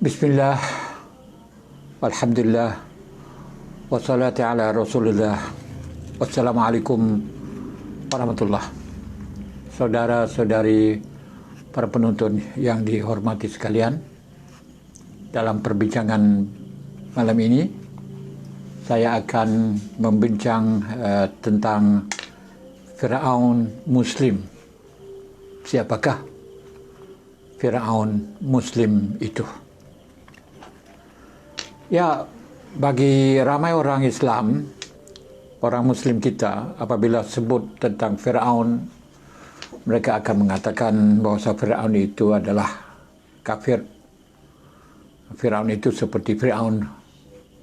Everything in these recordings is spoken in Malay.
Bismillah, Alhamdulillah, wassalatu ala Rasulillah. Wassalamualaikum warahmatullah. Saudara-saudari para penonton yang dihormati sekalian, dalam perbincangan malam ini saya akan membincang tentang Firaun Muslim. Siapakah Firaun Muslim itu? Ya, bagi ramai orang Islam, orang Muslim kita, apabila sebut tentang Firaun, mereka akan mengatakan bahawa Firaun itu adalah kafir. Firaun itu seperti Firaun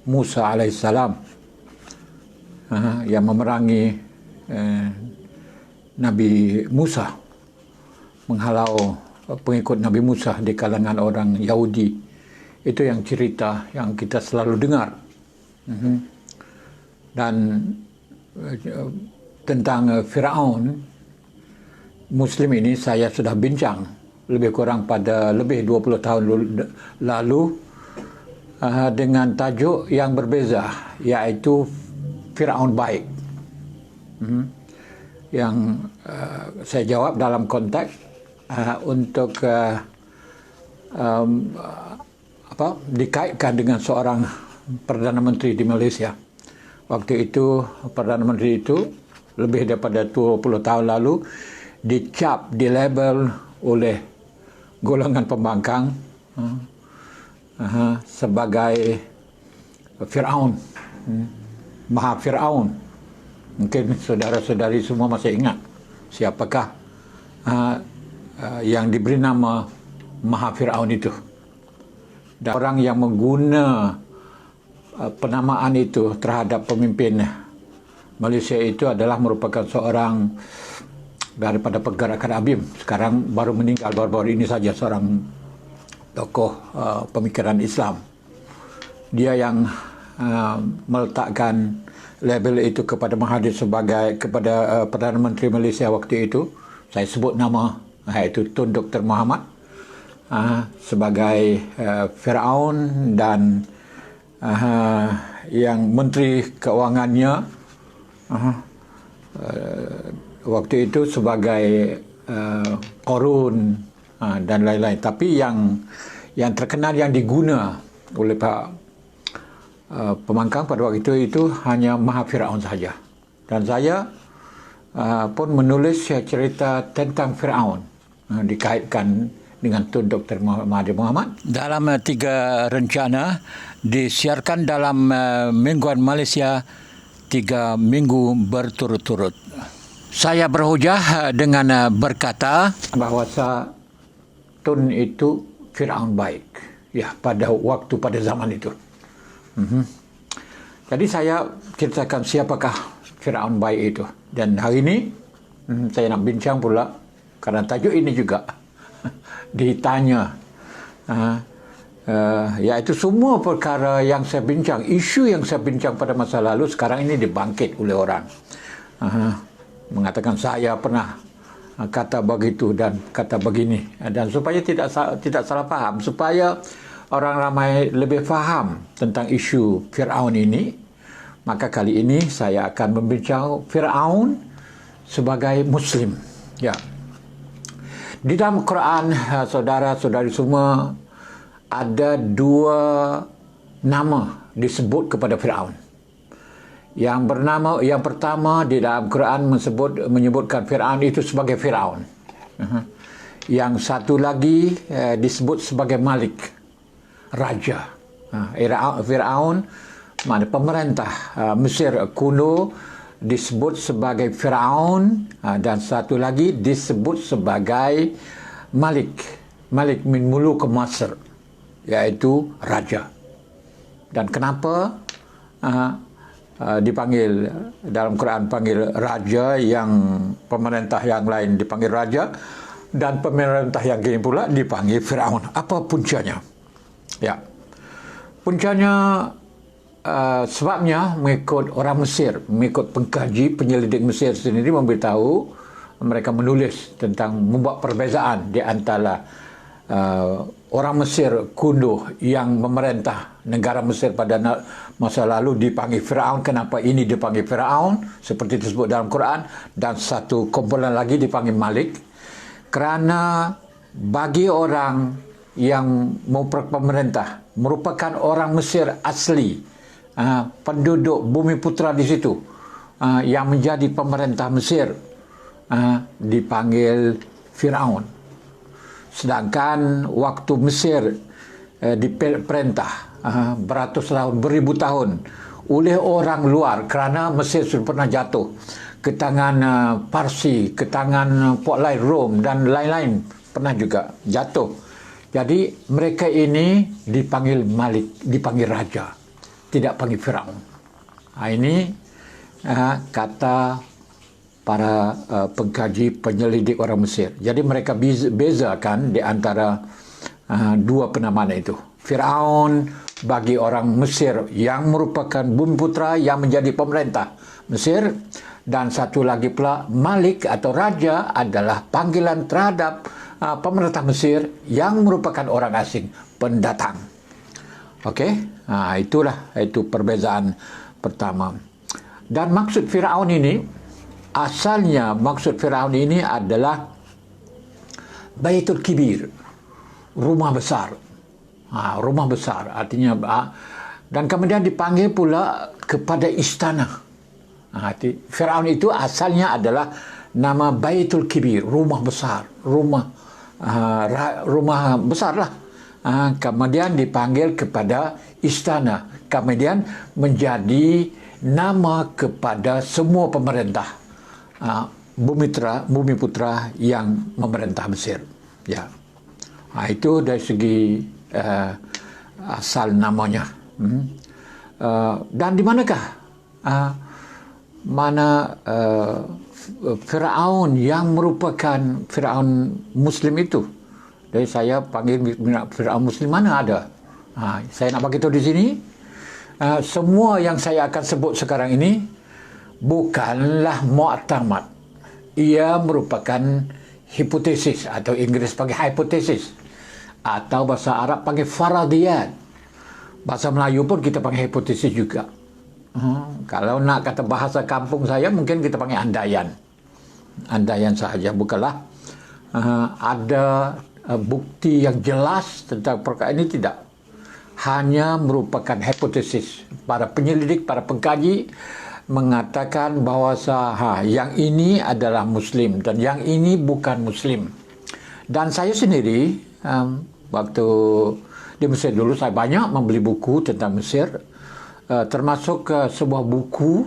Musa alaihissalam yang memerangi Nabi Musa, menghalau pengikut Nabi Musa di kalangan orang Yahudi. Itu yang cerita yang kita selalu dengar. Dan tentang Firaun Muslim ini saya sudah bincang lebih kurang pada lebih 20 tahun lalu dengan tajuk yang berbeza, iaitu Firaun Baik. Yang saya jawab dalam konteks untuk dikaitkan dengan seorang Perdana Menteri di Malaysia. Waktu itu Perdana Menteri itu lebih daripada 20 tahun lalu dicap, dilabel oleh golongan pembangkang sebagai Firaun, Maha Firaun. Mungkin saudara-saudari semua masih ingat siapakah yang diberi nama Maha Firaun itu. Dan orang yang mengguna penamaan itu terhadap pemimpin Malaysia itu adalah merupakan seorang daripada pergerakan ABIM. Sekarang baru meninggal baru-baru ini saja, seorang tokoh pemikiran Islam. Dia yang meletakkan label itu kepada Mahathir kepada Perdana Menteri Malaysia waktu itu. Saya sebut nama, iaitu Tun Dr. Mahathir sebagai Firaun, dan yang Menteri Keuangannya waktu itu sebagai Korun dan lain-lain. Tapi yang terkenal, yang diguna oleh Pak pembangkang pada waktu itu hanya Maha Firaun saja. Dan saya pun menulis cerita tentang Firaun dikaitkan dengan Tun Dr. Mahathir Mohamad dalam 3 rencana disiarkan dalam mingguan Malaysia 3 minggu berturut-turut. Saya berhujah dengan berkata bahawa Tun itu Firaun baik, ya, pada zaman itu. Jadi saya ceritakan siapakah Firaun baik itu. Dan hari ini saya nak bincang pula, karena tajuk ini juga ditanya, iaitu semua perkara yang saya bincang, isu yang saya bincang pada masa lalu, sekarang ini dibangkit oleh orang. Mengatakan saya pernah kata begitu dan kata begini. Dan supaya tidak salah faham, supaya orang ramai lebih faham tentang isu Firaun ini, maka kali ini saya akan membincang Firaun sebagai Muslim. Ya. Di dalam Quran, saudara-saudari semua, ada 2 nama disebut kepada Firaun. Yang pertama di dalam Quran menyebutkan Firaun itu sebagai Firaun. Yang satu lagi disebut sebagai Malik, raja. Firaun makna pemerintah Mesir kuno disebut sebagai Firaun, dan satu lagi disebut sebagai Malik min muluk Masr, iaitu raja. Dan kenapa dipanggil dalam Quran panggil raja, yang pemerintah yang lain dipanggil raja, dan pemerintah yang kini pula dipanggil Firaun? Apa puncanya? Ya, puncanya sebabnya mengikut orang Mesir, mengikut pengkaji penyelidik Mesir sendiri memberitahu, mereka menulis tentang membuat perbezaan di antara orang Mesir kuno yang memerintah negara Mesir pada masa lalu dipanggil Firaun. Kenapa ini dipanggil Firaun? Seperti disebut dalam Quran. Dan satu kumpulan lagi dipanggil Malik. Kerana bagi orang yang pemerintah merupakan orang Mesir asli, penduduk Bumi Putra di situ, yang menjadi pemerintah Mesir, dipanggil Firaun. Sedangkan waktu Mesir diperintah beratus tahun, beribu tahun oleh orang luar, kerana Mesir sudah pernah jatuh ke tangan Parsi, ke tangan Port lain Rom dan lain-lain, pernah juga jatuh. Jadi mereka ini dipanggil Malik, dipanggil Raja, tidak panggil Firaun. Ini kata para pengkaji, penyelidik orang Mesir. Jadi mereka bezakan di antara dua penamaan itu. Firaun bagi orang Mesir yang merupakan bumi putra yang menjadi pemerintah Mesir, dan satu lagi pula Malik atau Raja adalah panggilan terhadap pemerintah Mesir yang merupakan orang asing, pendatang. Okey, itu perbezaan pertama. Dan maksud Firaun ini, asalnya maksud Firaun ini adalah Baitul Kibir, rumah besar. Rumah besar artinya, dan kemudian dipanggil pula kepada istana. Firaun itu asalnya adalah nama Baitul Kibir, rumah besar, rumah besar lah. Kemudian dipanggil kepada istana, kemudian menjadi nama kepada semua pemerintah bumi putra yang memerintah Mesir. Ya, itu dari segi asal namanya. Dan di manakah Firaun yang merupakan Firaun Muslim itu? Jadi saya panggil Firaun Muslim mana ada? Saya nak bagi tahu di sini, semua yang saya akan sebut sekarang ini bukanlah mu'tamad. Ia merupakan hipotesis, atau Inggeris panggil hipotesis, atau bahasa Arab panggil faradiyat. Bahasa Melayu pun kita panggil hipotesis juga. Kalau nak kata bahasa kampung saya, mungkin kita panggil andaian. Andaian sahaja, bukanlah ada bukti yang jelas tentang perkara ini, tidak. Hanya merupakan hipotesis. Para penyelidik, para pengkaji mengatakan bahawa yang ini adalah Muslim dan yang ini bukan Muslim. Dan saya sendiri, waktu di Mesir dulu, saya banyak membeli buku tentang Mesir, termasuk sebuah buku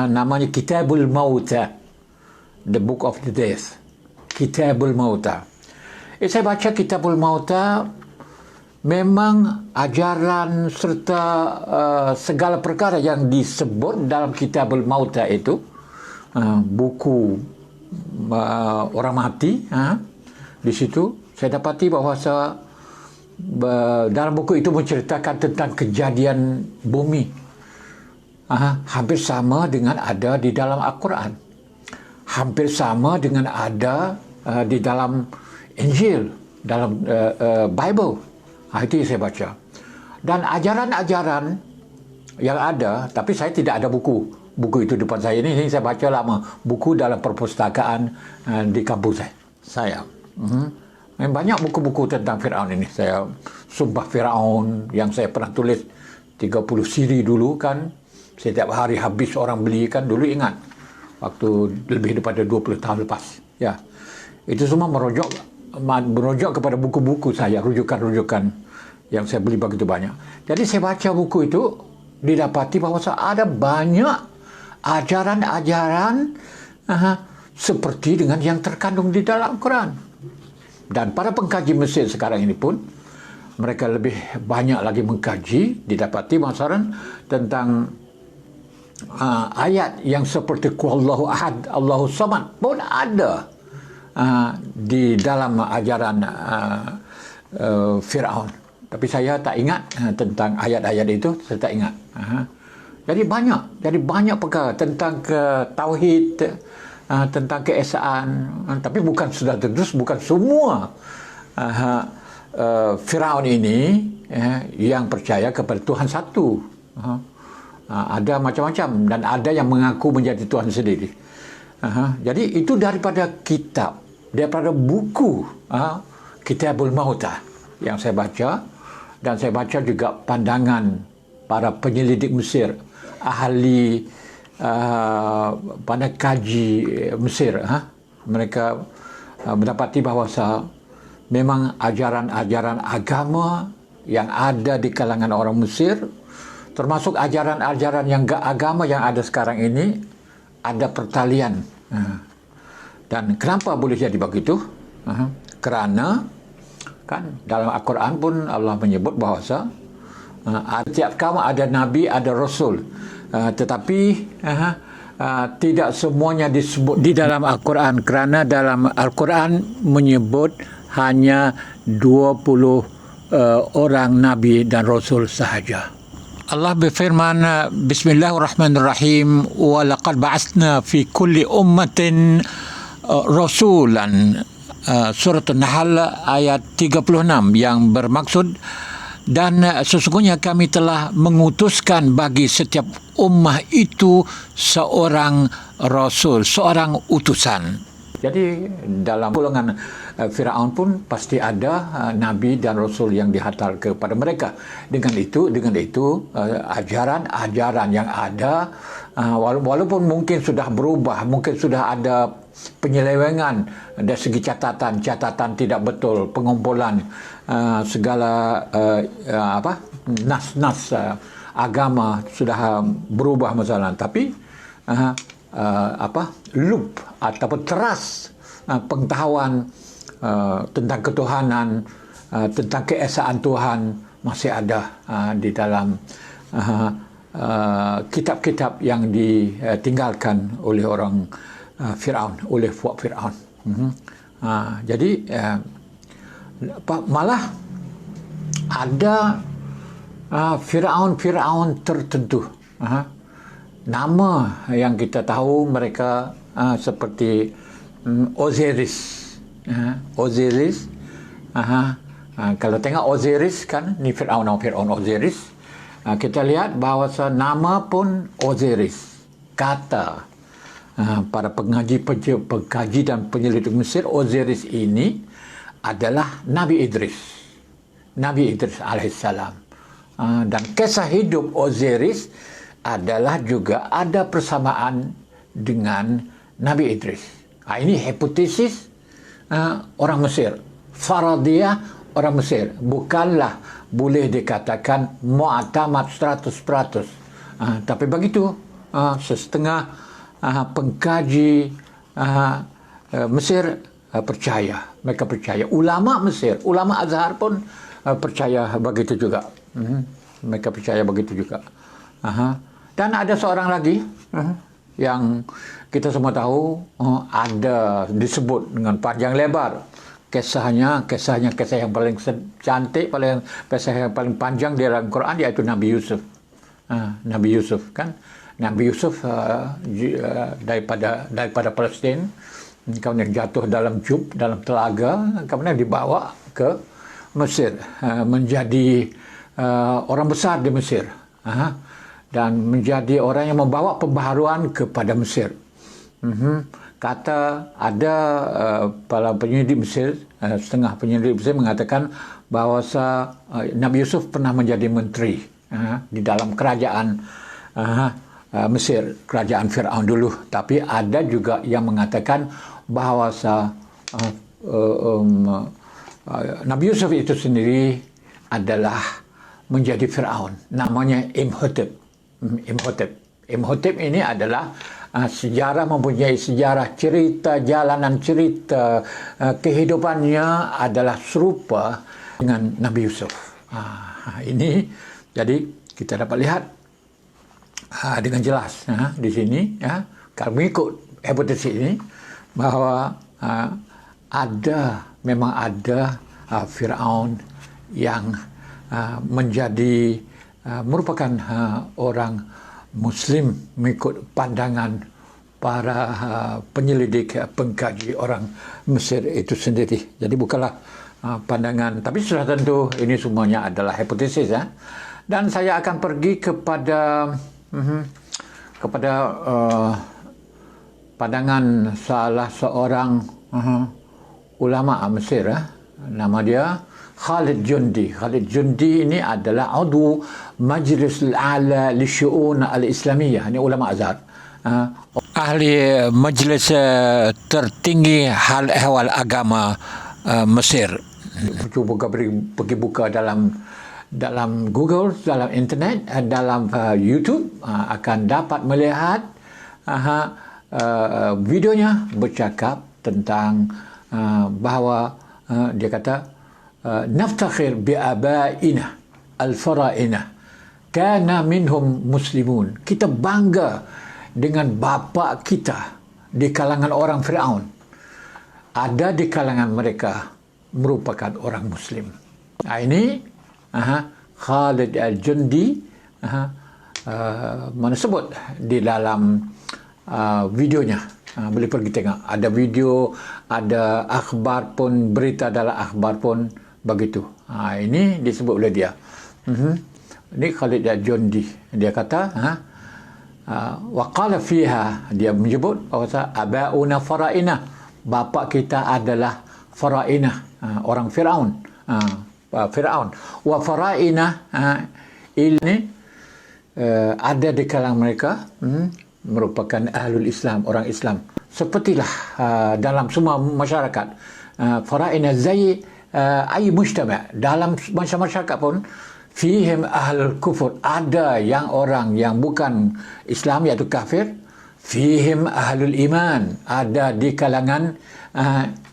namanya Kitabul Mauta, The Book of the Death. Kitabul Mauta. Saya baca Kitabul Mauta, memang ajaran serta segala perkara yang disebut dalam Kitabul Mauta itu, buku orang mati, di situ saya dapati bahawa dalam buku itu menceritakan tentang kejadian bumi, hampir sama dengan ada di dalam Al-Quran, hampir sama dengan ada di dalam Injil, dalam Bible. Itu yang saya baca. Dan ajaran-ajaran yang ada, tapi saya tidak ada buku itu depan saya ini saya baca lama, buku dalam perpustakaan di kampus saya. Banyak buku-buku tentang Firaun ini. Saya Sumpah Firaun yang saya pernah tulis 30 siri dulu kan. Setiap hari habis orang beli kan, dulu ingat. Waktu lebih daripada 20 tahun lepas. Ya. Itu semua merujuk kepada buku-buku saya, rujukan-rujukan yang saya beli begitu banyak. Jadi saya baca buku itu, didapati bahawa ada banyak ajaran-ajaran seperti dengan yang terkandung di dalam Quran. Dan para pengkaji Mesir sekarang ini pun, mereka lebih banyak lagi mengkaji, didapati masalah tentang ayat yang seperti Qulhuwallahu ahad, Allahu samad pun ada di dalam ajaran Firaun. Tapi saya tak ingat tentang ayat-ayat itu, saya tak ingat. Jadi banyak perkara tentang tauhid, tentang keesaan, tapi bukan sudah terus, bukan semua Firaun ini yang percaya kepada Tuhan satu. Ada macam-macam dan ada yang mengaku menjadi Tuhan sendiri. Jadi itu daripada kitab, daripada buku Kitabul Mautah yang saya baca, dan saya baca juga pandangan para penyelidik Mesir, ahli pada kaji Mesir. Mereka mendapati bahawa memang ajaran-ajaran agama yang ada di kalangan orang Mesir, termasuk ajaran-ajaran yang agama yang ada sekarang ini, ada pertalian. Dan kenapa boleh jadi begitu? Kerana kan dalam Al-Quran pun Allah menyebut bahawa setiap kaum ada nabi, ada rasul, tetapi tidak semuanya disebut di dalam Al-Quran, kerana dalam Al-Quran menyebut hanya 20 orang nabi dan rasul sahaja. Allah berfirman, Bismillahirrahmanirrahim, wa laqad ba'atsna fi kulli ummatin rasulan. Surah An-Nahl ayat 36 yang bermaksud, dan sesungguhnya kami telah mengutuskan bagi setiap ummah itu seorang rasul, seorang utusan. Jadi dalam golongan Firaun pun pasti ada nabi dan rasul yang dihantar kepada mereka. Dengan itu ajaran-ajaran yang ada, walaupun mungkin sudah berubah, mungkin sudah ada penyelewengan dari segi catatan tidak betul, pengumpulan segala nas-nas agama sudah berubah masalah, tapi loop ataupun teras pengetahuan tentang ketuhanan, tentang keesaan Tuhan masih ada di dalam kitab-kitab yang ditinggalkan oleh orang Firaun, oleh puak Firaun. Jadi malah ada Firaun tertentu, nama yang kita tahu mereka seperti Osiris. Kalau tengok Osiris kan, ni Firaun Osiris. Kita lihat bahawa nama pun Osiris. Kata para pengkaji dan penyelidik Mesir, Osiris ini adalah Nabi Idris alaihissalam. Dan kisah hidup Osiris adalah juga ada persamaan dengan Nabi Idris. Ini hipotesis orang Mesir, faradiyah orang Mesir, bukanlah boleh dikatakan mu'tamad 100%. Tapi begitu setengah pengkaji Mesir percaya. Mereka percaya. Ulama Mesir, ulama Azhar pun percaya begitu juga. Mereka percaya begitu juga. Dan ada seorang lagi yang kita semua tahu, ada disebut dengan panjang lebar. Kisah yang paling cantik, kisah yang paling panjang di dalam Quran, iaitu Nabi Yusuf. Nabi Yusuf kan, Nabi Yusuf daripada Palestin, kemudian jatuh dalam jub, dalam telaga, kemudian dibawa ke Mesir, menjadi orang besar di Mesir, dan menjadi orang yang membawa pembaharuan kepada Mesir. Kata ada para penyelidik Mesir, setengah penyelidik Mesir mengatakan bahawa Nabi Yusuf pernah menjadi menteri di dalam kerajaan Mesir, kerajaan Firaun dulu. Tapi ada juga yang mengatakan bahawa Nabi Yusuf itu sendiri adalah menjadi Firaun. Namanya Imhotep. Imhotep ini adalah sejarah, mempunyai sejarah, cerita, jalanan cerita, kehidupannya adalah serupa dengan Nabi Yusuf. Ini jadi kita dapat lihat dengan jelas di sini, kalau mengikut hipotesis ini, bahawa memang ada Firaun yang menjadi merupakan orang Muslim mengikut pandangan para penyelidik, pengkaji orang Mesir itu sendiri. Jadi bukanlah pandangan. Tapi sudah tentu ini semuanya adalah hipotesis, ya. Dan saya akan pergi kepada pandangan salah seorang ulama Mesir, nama dia Khalid Jundi. Khalid Jundi ini adalah Audu Majlis Al-A'la Lisyu'un Al-Islamiyah. Ini ulama Azhar. Ahli Majlis tertinggi hal ehwal agama Mesir. Cuba pergi buka dalam Google, dalam internet, dalam YouTube, akan dapat melihat videonya bercakap tentang bahawa dia kata naftakhir bi abaina al-fara'ina kana minhum muslimun. Kita bangga dengan bapa kita di kalangan orang Firaun. Ada di kalangan mereka merupakan orang muslim. Ini Khalid Al-Jundi mana sebut di dalam videonya. Boleh pergi tengok. Ada video, ada akhbar pun, berita dalam akhbar pun begitu. Ini disebut oleh dia. Ini Khalid Al-Jundi. Dia kata, wa qala fiha, dia menyebut bahawa abauna fara'ina, bapa kita adalah fara'ina, orang Firaun. Firaun. Wa fara'ina ini ada di kalangan mereka merupakan ahlul Islam, orang Islam. Sepertilah dalam semua masyarakat. Fara'ina zai ay mujtama', dalam masyarakat pun fihim ahlul kufur, ada yang orang yang bukan Islam iaitu kafir. Fihim ahlul iman, ada di kalangan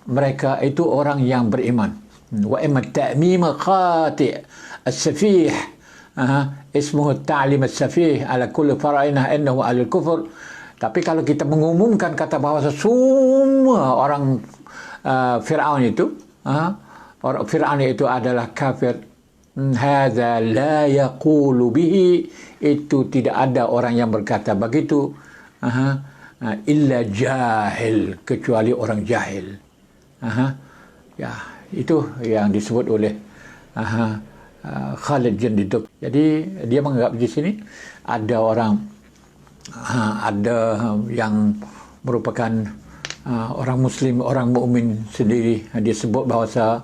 mereka itu orang yang beriman. Wa imma ta'mim khati' as-safih, ismuhu ta'lim as-safih ala kulli fara'inah innahu ahlul kufur. Tapi kalau kita mengumumkan kata bahawa semua orang Fir'aun itu orang Fir'aun itu adalah kafir, hadza la yaqulu bihi, itu tidak ada orang yang berkata begitu, illa jahil, kecuali orang jahil. Ya, itu yang disebut oleh Khalid Jundi. Jadi dia menganggap di sini ada orang ada yang merupakan orang Muslim, orang mukmin sendiri. Dia sebut bahawa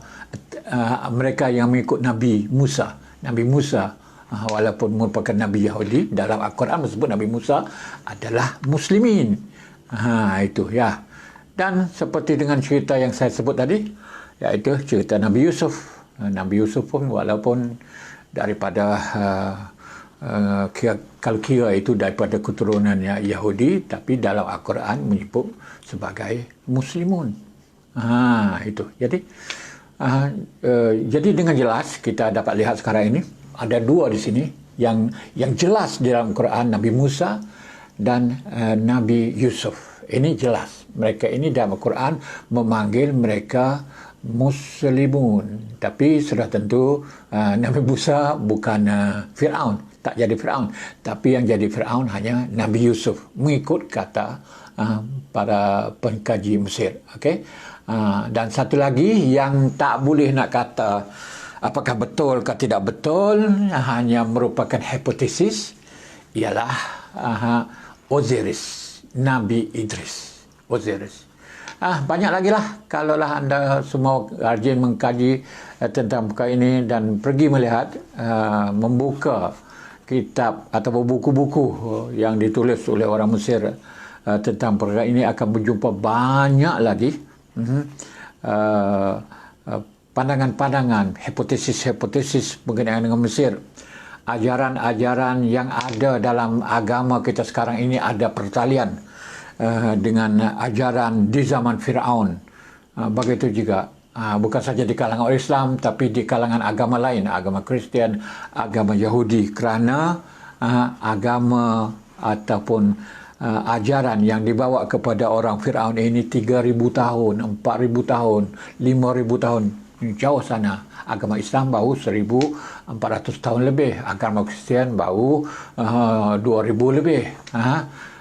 mereka yang mengikut Nabi Musa, walaupun merupakan Nabi Yahudi, dalam Al-Quran disebut Nabi Musa adalah muslimin. Itu ya. Dan seperti dengan cerita yang saya sebut tadi, iaitu cerita Nabi Yusuf. Nabi Yusuf pun walaupun daripada kalau kira itu daripada keturunannya Yahudi, tapi dalam Al-Quran menyebut sebagai muslimun. Itu. Jadi dengan jelas kita dapat lihat sekarang ini ada dua di sini yang jelas di dalam Quran, Nabi Musa dan Nabi Yusuf. Ini jelas. Mereka ini dalam Al-Quran memanggil mereka muslimun. Tapi sudah tentu Nabi Musa bukan Fir'aun, tak jadi Fir'aun. Tapi yang jadi Fir'aun hanya Nabi Yusuf, mengikut kata para pengkaji Mesir. Okay? Dan satu lagi yang tak boleh nak kata apakah betul atau tidak betul, hanya merupakan hipotesis, ialah Osiris, Nabi Idris. Osiris. Banyak lagi lah, kalaulah anda semua rajin mengkaji tentang perkara ini dan pergi melihat, membuka kitab atau buku-buku yang ditulis oleh orang Mesir tentang perkara ini, akan berjumpa banyak lagi pandangan-pandangan, hipotesis-hipotesis berkenaan dengan Mesir. Ajaran-ajaran yang ada dalam agama kita sekarang ini ada pertalian dengan ajaran di zaman Fir'aun. Begitu juga bukan saja di kalangan orang Islam, tapi di kalangan agama lain, agama Kristian, agama Yahudi, kerana agama ataupun ajaran yang dibawa kepada orang Fir'aun ini 3,000 tahun, 4,000 tahun, 5,000 tahun, jauh sana. Agama Islam baru 1,400 tahun lebih, agama Kristian baru 2,000 lebih.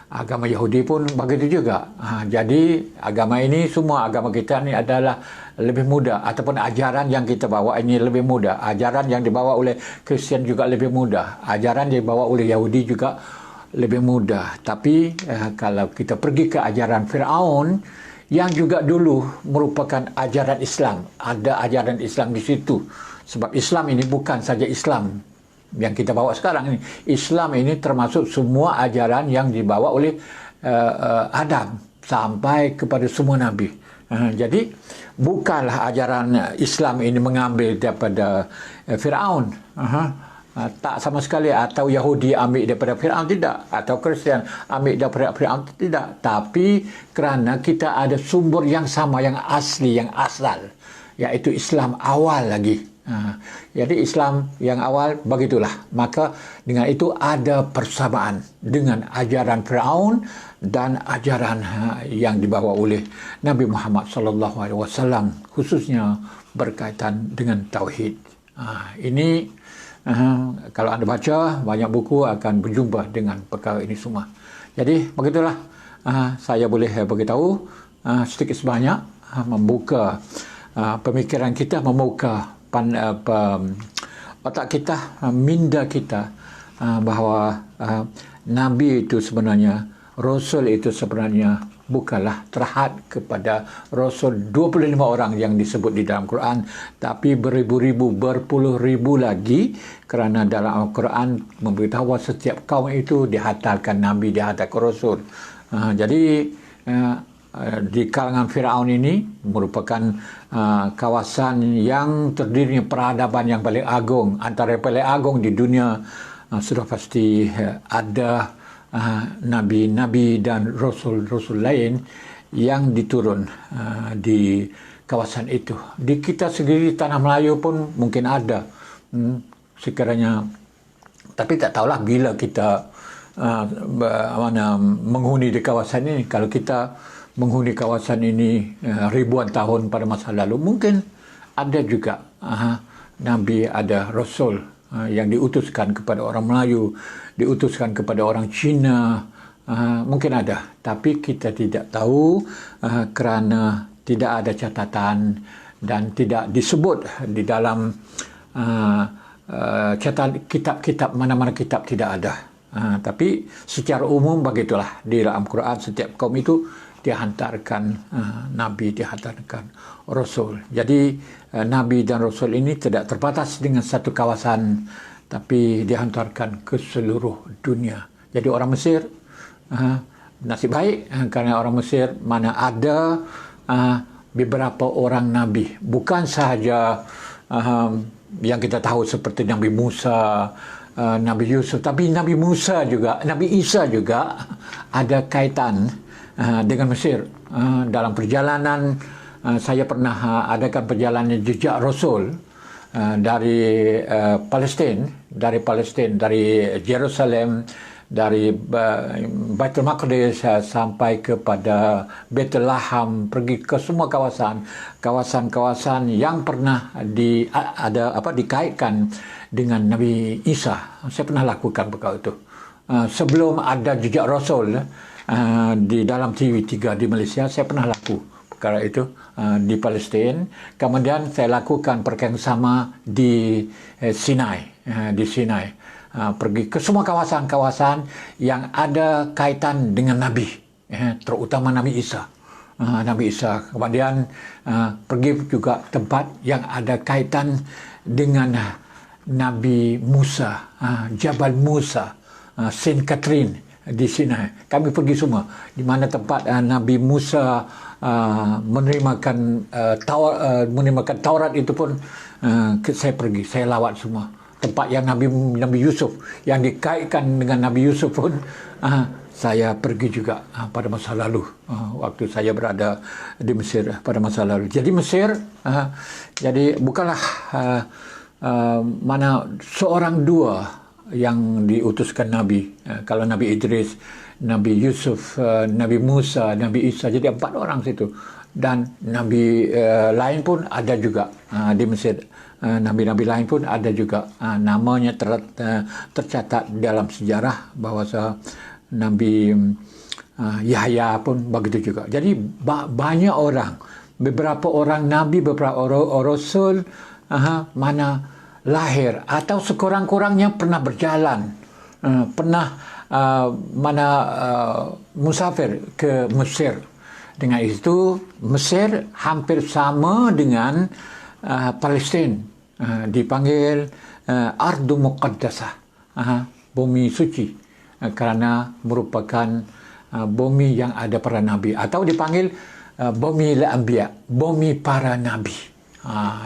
agama Yahudi pun begitu juga. Jadi agama ini, semua agama kita ni adalah lebih mudah, ataupun ajaran yang kita bawa ini lebih mudah. Ajaran yang dibawa oleh Kristian juga lebih mudah. Ajaran yang dibawa oleh Yahudi juga lebih mudah. Tapi kalau kita pergi ke ajaran Firaun yang juga dulu merupakan ajaran Islam, ada ajaran Islam di situ. Sebab Islam ini bukan saja Islam yang kita bawa sekarang ini. Islam ini termasuk semua ajaran yang dibawa oleh Adam sampai kepada semua Nabi. Jadi bukanlah ajaran Islam ini mengambil daripada Firaun. Tak sama sekali. Atau Yahudi ambil daripada Firaun, tidak. Atau Kristian ambil daripada Firaun, tidak. Tapi kerana kita ada sumber yang sama, yang asli, yang asal, iaitu Islam awal lagi. Jadi Islam yang awal begitulah. Maka dengan itu ada persamaan dengan ajaran Firaun dan ajaran yang dibawa oleh Nabi Muhammad sallallahu alaihi wasallam, khususnya berkaitan dengan tauhid. Ini kalau anda baca banyak buku akan berjumpa dengan perkara ini semua. Jadi begitulah, saya boleh beritahu sedikit sebanyak, membuka pemikiran kita, membuka otak kita, minda kita, bahawa Nabi itu sebenarnya, Rasul itu sebenarnya bukanlah terhad kepada Rasul 25 orang yang disebut di dalam Quran, tapi beribu-ribu, berpuluh ribu lagi, kerana dalam Al-Quran memberitahu bahawa setiap kaum itu dihantarkan Nabi, dihantarkan Rasul. Jadi di kalangan Firaun ini merupakan kawasan yang terdiri peradaban yang paling agung, antara yang paling agung di dunia. Sudah pasti ada nabi-nabi dan rasul-rasul lain yang diturun di kawasan itu. Di kita sendiri tanah Melayu pun mungkin ada sekiranya, tapi tak tahulah bila kita menghuni di kawasan ini. Kalau kita menghuni kawasan ini ribuan tahun pada masa lalu, mungkin ada juga Nabi, ada Rasul yang diutuskan kepada orang Melayu, diutuskan kepada orang Cina, mungkin ada. Tapi kita tidak tahu kerana tidak ada catatan dan tidak disebut di dalam catatan kitab-kitab, mana-mana kitab tidak ada. Tapi secara umum begitulah, di dalam Quran setiap kaum itu dihantarkan Nabi, dihantarkan Rasul. Jadi Nabi dan Rasul ini tidak terbatas dengan satu kawasan, tapi dihantarkan ke seluruh dunia. Jadi orang Mesir nasib baik, kerana orang Mesir mana ada beberapa orang Nabi. Bukan sahaja yang kita tahu seperti Nabi Musa, Nabi Yusuf, tapi Nabi Musa juga, Nabi Isa juga ada kaitan dengan Mesir. Dalam perjalanan, saya pernah adakan perjalanan jejak Rasul dari Palestin, dari Jerusalem, dari Baitul Maqdis sampai kepada Bethlehem, pergi ke semua kawasan-kawasan yang pernah dikaitkan dengan Nabi Isa. Saya pernah lakukan perkara itu sebelum ada jejak Rasul. Di dalam TV3 di Malaysia, saya pernah laku perkara itu di Palestin. Kemudian saya lakukan perkara yang sama di Sinai, pergi ke semua kawasan-kawasan yang ada kaitan dengan Nabi, terutama Nabi Isa. Kemudian pergi juga tempat yang ada kaitan dengan Nabi Musa, Jabal Musa, Saint Catherine di Sinai. Kami pergi semua di mana tempat Nabi Musa menerimakan Taurat itu pun saya pergi, saya lawat semua. Tempat yang Nabi Yusuf, yang dikaitkan dengan Nabi Yusuf pun saya pergi juga pada masa lalu, waktu saya berada di Mesir pada masa lalu. Jadi Mesir, jadi bukanlah mana seorang dua yang diutuskan Nabi. Kalau Nabi Idris, Nabi Yusuf, Nabi Musa, Nabi Isa, jadi 4 orang situ. Dan Nabi lain pun ada juga di Mesir. Nabi-Nabi lain pun ada juga. Namanya tercatat dalam sejarah bahawa Nabi Yahya pun begitu juga. Jadi banyak orang, beberapa orang nabi, beberapa orang rasul mana lahir atau sekurang-kurangnya pernah berjalan, pernah musafir ke Mesir. Dengan itu Mesir hampir sama dengan Palestin, dipanggil Ardu Muqaddasah, bumi suci, kerana merupakan bumi yang ada para nabi, atau dipanggil bumi al-anbiya, bumi para nabi.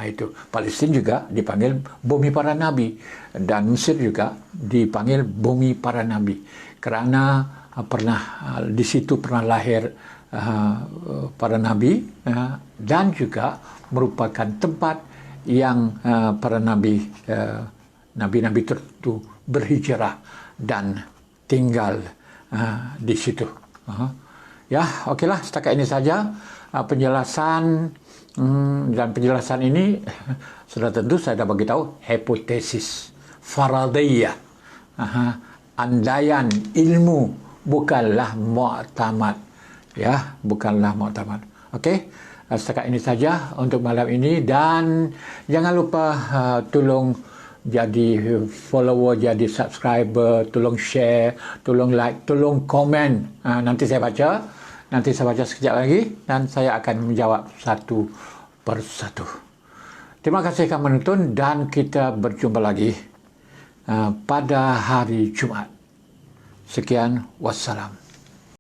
Itu Palestin juga dipanggil bumi para nabi, dan Mesir juga dipanggil bumi para nabi kerana pernah di situ pernah lahir para nabi, dan juga merupakan tempat yang para nabi nabi-nabi tertentu berhijrah dan tinggal di situ. Ya, okeylah, setakat ini saja penjelasan. Dan penjelasan ini sudah tentu saya dah bagi tahu hipotesis faradiyah, andaian ilmu, bukanlah mu'tamad, ya, bukanlah mu'tamad. Okey, setakat ini saja untuk malam ini, dan jangan lupa tolong jadi follower, jadi subscriber, tolong share, tolong like, tolong komen. Nanti saya baca sekejap lagi, dan saya akan menjawab satu persatu. Terima kasih kerana menonton, dan kita berjumpa lagi pada hari Jumaat. Sekian, wassalam.